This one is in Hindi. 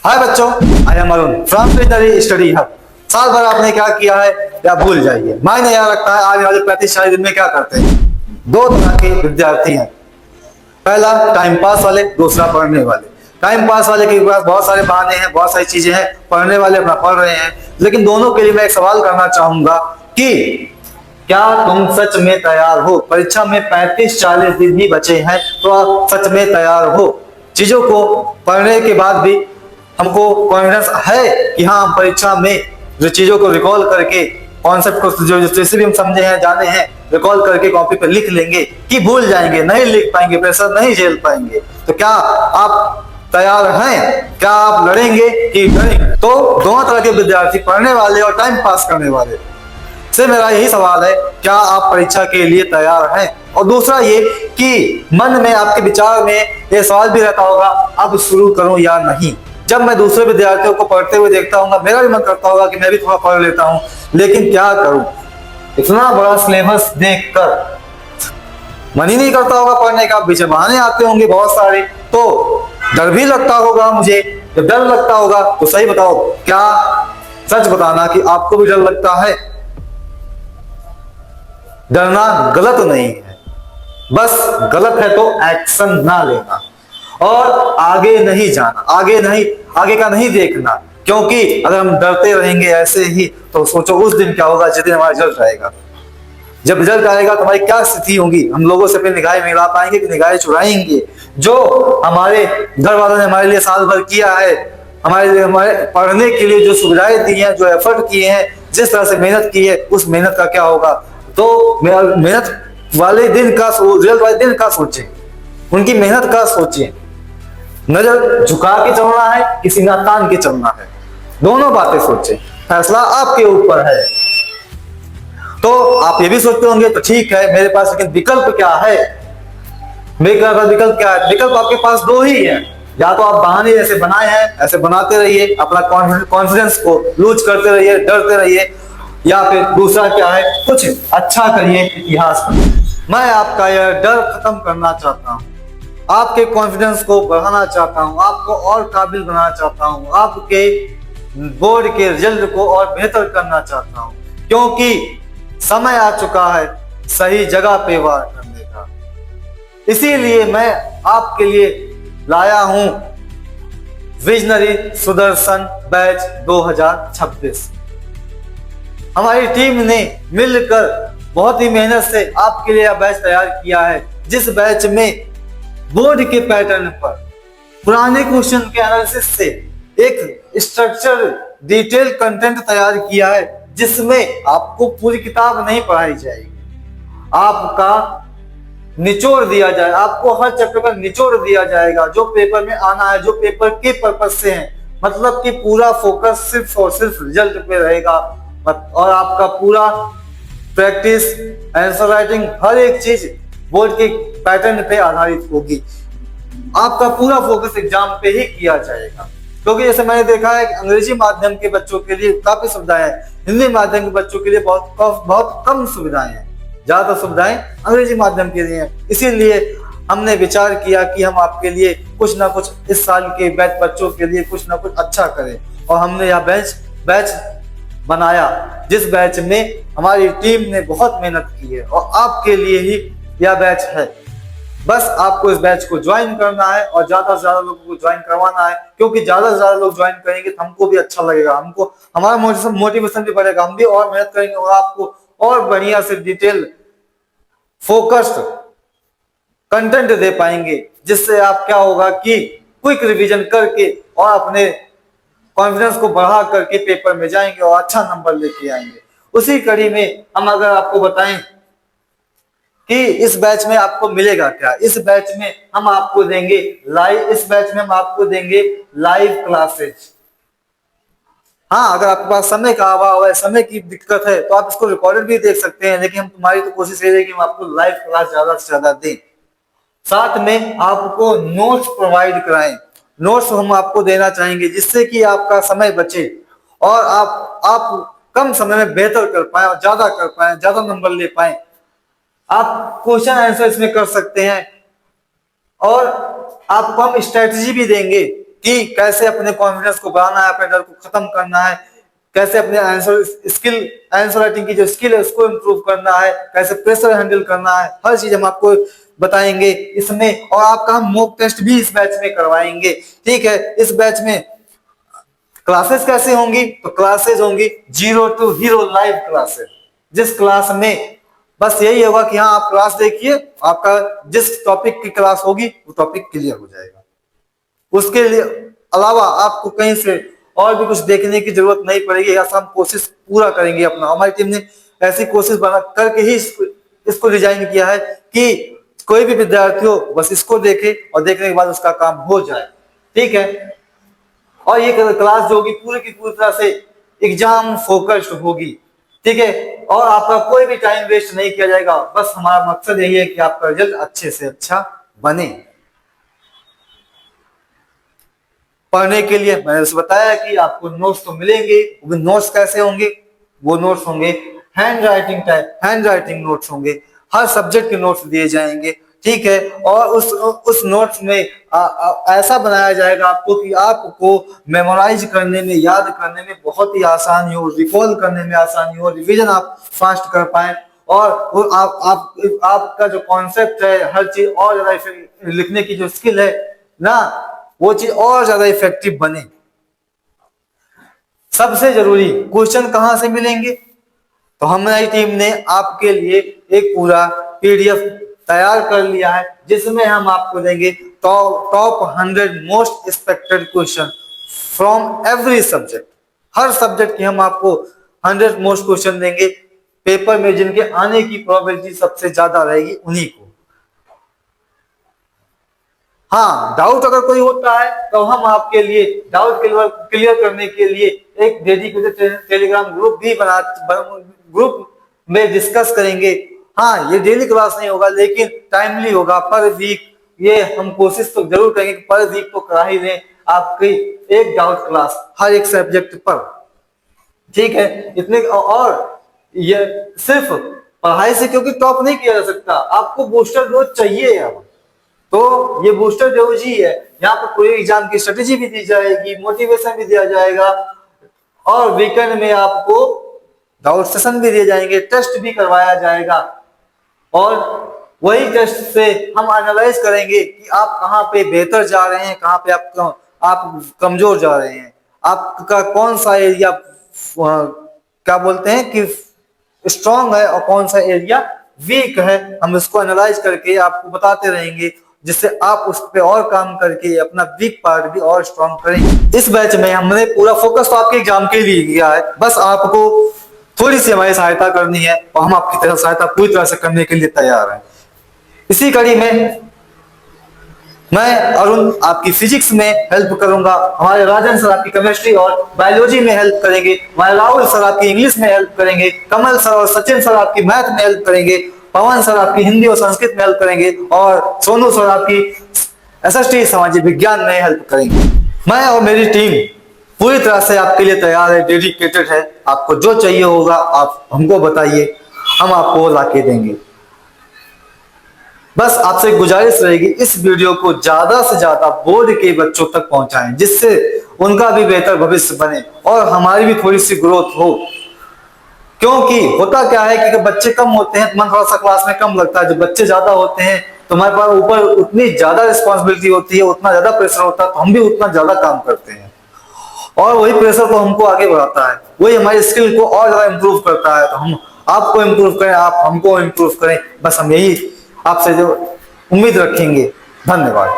हाय बच्चों, I am Arun from visionary study hub. साल भर आपने क्या किया है या भूल जाइए, मायने यह रखता है आने वाले 35-40 दिन में क्या करते हैं। दो तरह के विद्यार्थी हैं, पहला टाइम पास वाले, दूसरा पढ़ने वाले। टाइम पास वाले के पास बहुत सारे बहाने हैं, बहुत सारी चीजें हैं, पढ़ने वाले अपना पढ़ रहे हैं। लेकिन दोनों के लिए मैं एक सवाल करना चाहूंगा कि क्या तुम सच में तैयार हो? परीक्षा में 35-40 दिन ही बचे हैं, तो आप सच में तैयार हो? चीजों को पढ़ने के बाद भी हमको कॉन्फिडेंस है कि हाँ, हम परीक्षा में जो चीजों को रिकॉल करके, कॉन्सेप्ट को जो जैसे भी हम समझे हैं, जाने हैं, रिकॉल करके कॉपी पर लिख लेंगे कि भूल जाएंगे, नहीं लिख पाएंगे, प्रेशर नहीं झेल पाएंगे। तो क्या आप तैयार हैं? क्या आप लड़ेंगे कि डरेंगे? तो दोनों तरह के विद्यार्थी, पढ़ने वाले और टाइम पास करने वाले, से मेरा यही सवाल है, क्या आप परीक्षा के लिए तैयार हैं? और दूसरा ये कि मन में, आपके विचार में ये सवाल भी रहता होगा, अब शुरू करूं या नहीं। जब मैं दूसरे विद्यार्थियों को पढ़ते हुए देखता हूँ, मेरा भी मन करता होगा कि मैं भी थोड़ा पढ़ लेता हूँ, लेकिन क्या करूं? इतना बड़ा सिलेबस देखकर मन ही नहीं करता होगा पढ़ने का, पीछे बहाने आते होंगे बहुत सारे, तो डर भी लगता होगा मुझे। जब डर लगता होगा तो सही बताओ, क्या सच बताना कि आपको भी डर लगता है? डरना गलत नहीं है, बस गलत है तो एक्शन ना लेना और आगे नहीं जाना, आगे का नहीं देखना। क्योंकि अगर हम डरते रहेंगे ऐसे ही, तो सोचो उस दिन क्या होगा जिस दिन हमारा रिजल्ट आएगा। जब रिजल्ट आएगा तो हमारी क्या स्थिति होगी? हम लोगों से अपनी निगाहें मिला पाएंगे कि निगाहें चुराएंगे? जो हमारे घर वालों ने हमारे लिए साल भर किया है, हमारे पढ़ने के लिए जो सुविधाएं दी हैं, जो एफर्ट किए हैं, जिस तरह से मेहनत की है, उस मेहनत का क्या होगा? तो मेहनत वाले दिन का, रिजल्ट वाले दिन का सोचें, उनकी मेहनत का सोचें। नजर झुका के चलना है कि सीना तान के चलना है, दोनों बातें सोचें, फैसला आपके ऊपर है। तो आप ये भी सोचते होंगे, तो ठीक है मेरे पास, लेकिन विकल्प क्या है? मेरे पास विकल्प क्या है? विकल्प आपके पास दो ही है। या तो आप बहाने जैसे बनाए हैं ऐसे बनाते रहिए, अपना कॉन्फिडेंस को लूज करते रहिए, डरते रहिए, या फिर दूसरा क्या है, कुछ अच्छा करिए, इतिहास पर। मैं आपका यह डर खत्म करना चाहता हूँ, आपके कॉन्फिडेंस को बढ़ाना चाहता हूँ, आपको और काबिल बनाना चाहता हूँ, आपके बोर्ड के रिजल्ट को और बेहतर करना चाहता हूँ। क्योंकि समय आ चुका है सही जगह पे वार करने का। इसीलिए मैं आपके लिए लाया हूं विजनरी सुदर्शन बैच 2026। हमारी टीम ने मिलकर बहुत ही मेहनत से आपके लिए यह बैच तैयार किया है, जिस बैच में बोर्ड के पैटर्न पर पुराने क्वेश्चन के एनालिसिस से एक स्ट्रक्चर डिटेल कंटेंट तैयार किया है, जिसमें आपको पूरी किताब नहीं पढ़ाई जाएगी, आपका निचोड़ दिया जाए, आपको हर चैप्टर का निचोड़ दिया जाएगा, जो पेपर में आना है, जो पेपर के पर्पज से है। मतलब कि पूरा फोकस सिर्फ और सिर्फ रिजल्ट पे रहेगा, और आपका पूरा प्रैक्टिस, आंसर राइटिंग, हर एक चीज बोर्ड के पैटर्न पे आधारित होगी। आपका पूरा फोकस एग्जाम पे ही किया जाएगा। क्योंकि जैसे मैंने देखा है कि अंग्रेजी माध्यम के बच्चों के लिए काफी सुविधाएं हैं, हिंदी माध्यम के बच्चों के लिए बहुत कम सुविधाएं हैं, ज्यादा सुविधाएं अंग्रेजी माध्यम के लिए हैं। इसीलिए हमने विचार किया कि हम आपके लिए कुछ ना कुछ इस साल के बैच बच्चों के लिए कुछ ना कुछ अच्छा करें, और हमने यह बैच बनाया, जिस बैच में हमारी टीम ने बहुत मेहनत की है, और आपके लिए ही यह बैच है। बस आपको इस बैच को ज्वाइन करना है और ज्यादा से ज्यादा लोगों को ज्वाइन करवाना है, क्योंकि ज्यादा से ज्यादा लोग ज्वाइन करेंगे तो हमको भी अच्छा लगेगा, हमको हमारा मोटिवेशन भी बढ़ेगा, हम भी और मेहनत करेंगे और आपको और बढ़िया से डिटेल फोकस्ड कंटेंट दे पाएंगे, जिससे आप क्या होगा कि क्विक रिवीजन करके और अपने कॉन्फिडेंस को बढ़ा करके पेपर में जाएंगे और अच्छा नंबर लेके आएंगे। उसी कड़ी में हम अगर आपको बताएं कि इस बैच में आपको मिलेगा क्या, इस बैच में हम आपको देंगे लाइव क्लासेज। हाँ, अगर आपके पास समय का अभाव है, समय की दिक्कत है, तो आप इसको रिकॉर्डेड भी देख सकते हैं, लेकिन तुम्हारी तो कोशिश ये है कि हम आपको लाइव क्लास ज्यादा से ज्यादा दें। साथ में आपको नोट्स प्रोवाइड कराएं, नोट्स हम आपको देना चाहेंगे, जिससे कि आपका समय बचे और आप कम समय में बेहतर कर पाए और ज्यादा कर पाए, ज्यादा नंबर ले पाए। आप क्वेश्चन आंसर इसमें कर सकते हैं, और आपको हम स्ट्रेटजी भी देंगे कि कैसे अपने कॉन्फिडेंस को बढ़ाना है, अपने डर को खत्म करना है, कैसे अपने आंसर राइटिंग की जो स्किल है उसको इम्प्रूव करना है, कैसे प्रेशर हैंडल करना है, हर चीज हम आपको बताएंगे इसमें। और आपका हम मॉक टेस्ट भी इस बैच में करवाएंगे। ठीक है, इस बैच में क्लासेस कैसे होंगी, तो क्लासेस होंगी 0 to हीरो लाइव क्लासेस, जिस क्लास में बस यही होगा कि हाँ आप क्लास देखिए, आपका जिस टॉपिक की क्लास होगी वो टॉपिक क्लियर हो जाएगा। उसके लिए अलावा आपको कहीं से और भी कुछ देखने की जरूरत नहीं पड़ेगी। ऐसा हम कोशिश पूरा करेंगे अपना, हमारी टीम ने ऐसी कोशिश बना करके ही इसको डिजाइन किया है कि कोई भी विद्यार्थी हो बस इसको देखे और देखने के बाद उसका काम हो जाए। ठीक है, और ये क्लास जो होगी पूरी की पूरी तरह से एग्जाम फोकस्ड होगी। ठीक है, और आपका कोई भी टाइम वेस्ट नहीं किया जाएगा। बस हमारा मकसद यही है कि आपका रिजल्ट अच्छे से अच्छा बने। पढ़ने के लिए मैंने उसे बताया कि आपको नोट्स तो मिलेंगे। वो नोट्स कैसे होंगे, वो नोट्स होंगे हैंड राइटिंग नोट्स होंगे। हर सब्जेक्ट के नोट्स दिए जाएंगे। ठीक है, और उस नोट्स में ऐसा बनाया जाएगा आपको कि आपको मेमोराइज करने में, याद करने में बहुत ही आसानी हो, रिकॉल करने में आसानी हो, रिवीजन आप फास्ट कर पाए, और वो आपका जो कॉन्सेप्ट है, हर चीज और ज्यादा लिखने की जो स्किल है ना, वो चीज और ज्यादा इफेक्टिव बने। सबसे जरूरी क्वेश्चन कहां से मिलेंगे, तो हमारी टीम ने आपके लिए एक पूरा पीडीएफ तैयार कर लिया है, जिसमें हम आपको देंगे top 100 most expected question from every subject. Her subject के हम आपको 100 मोस्ट क्वेश्चन देंगे पेपर में, जिनके आने की प्रोबेबिलिटी सबसे ज्यादा रहेगी उन्हीं को। हाँ, डाउट अगर कोई होता है तो हम आपके लिए डाउट क्लियर करने के लिए एक डेडिकेटेड टेलीग्राम ग्रुप में डिस्कस करेंगे। हाँ, ये डेली क्लास नहीं होगा लेकिन टाइमली होगा, पर वीक। ये हम कोशिश तो जरूर करेंगे कि पर वीक तो करा ही दें आपकी एक डाउट क्लास हर एक सब्जेक्ट पर। ठीक है, इतने। और ये सिर्फ पढ़ाई से क्योंकि टॉप नहीं किया जा सकता, आपको बूस्टर डोज चाहिए। अब तो ये बूस्टर डोज ही है, यहाँ पर पूरी एग्जाम की स्ट्रेटेजी भी दी जाएगी, मोटिवेशन भी दिया जाएगा, और वीकेंड में आपको डाउट सेशन भी दिए जाएंगे, टेस्ट भी करवाया जाएगा, और वही टेस्ट से हम एनालाइज करेंगे कि आप कहाँ पे बेहतर जा रहे हैं, कहाँ पे आप कमजोर जा रहे हैं, आपका कौन सा एरिया क्या बोलते हैं कि स्ट्रांग है और कौन सा एरिया वीक है। हम इसको एनालाइज करके आपको बताते रहेंगे, जिससे आप उस पे और काम करके अपना वीक पार्ट भी और स्ट्रांग करेंगे। इस बैच में हमने पूरा फोकस तो आपके एग्जाम के लिए किया है, बस आपको थोड़ी सी हमारी सहायता करनी है और हम आपकी तरफ सहायता पूरी तरह से करने के लिए तैयार हैं। इसी कड़ी में मैं अरुण आपकी फिजिक्स में हेल्प करूंगा, हमारे राजन सर आपकी केमिस्ट्री और बायोलॉजी में हेल्प करेंगे, हमारे राहुल सर आपकी इंग्लिश में हेल्प करेंगे, कमल सर और सचिन सर आपकी मैथ में हेल्प करेंगे, पवन सर आपकी हिंदी और संस्कृत में हेल्प करेंगे, और सोनू सर आपकी एसएसटी सामाजिक विज्ञान में हेल्प करेंगे। मैं और मेरी टीम पूरी तरह से आपके लिए तैयार है, डेडिकेटेड है। आपको जो चाहिए होगा आप हमको बताइए, हम आपको ला के देंगे। बस आपसे गुजारिश रहेगी इस वीडियो को ज्यादा से ज्यादा बोर्ड के बच्चों तक पहुंचाएं, जिससे उनका भी बेहतर भविष्य बने और हमारी भी थोड़ी सी ग्रोथ हो। क्योंकि होता क्या है कि बच्चे कम होते हैं तो मन थोड़ा सा क्लास में कम लगता है, जब बच्चे ज्यादा होते हैं तो हमारे पास ऊपर उतनी ज्यादा रिस्पॉन्सिबिलिटी होती है, उतना ज्यादा प्रेशर होता है, तो हम भी उतना ज्यादा काम करते हैं, और वही प्रेशर को हमको आगे बढ़ाता है, वही हमारी स्किल को और ज्यादा इम्प्रूव करता है। तो हम आपको इम्प्रूव करें, आप हमको इम्प्रूव करें, बस हम यही आपसे जो उम्मीद रखेंगे। धन्यवाद।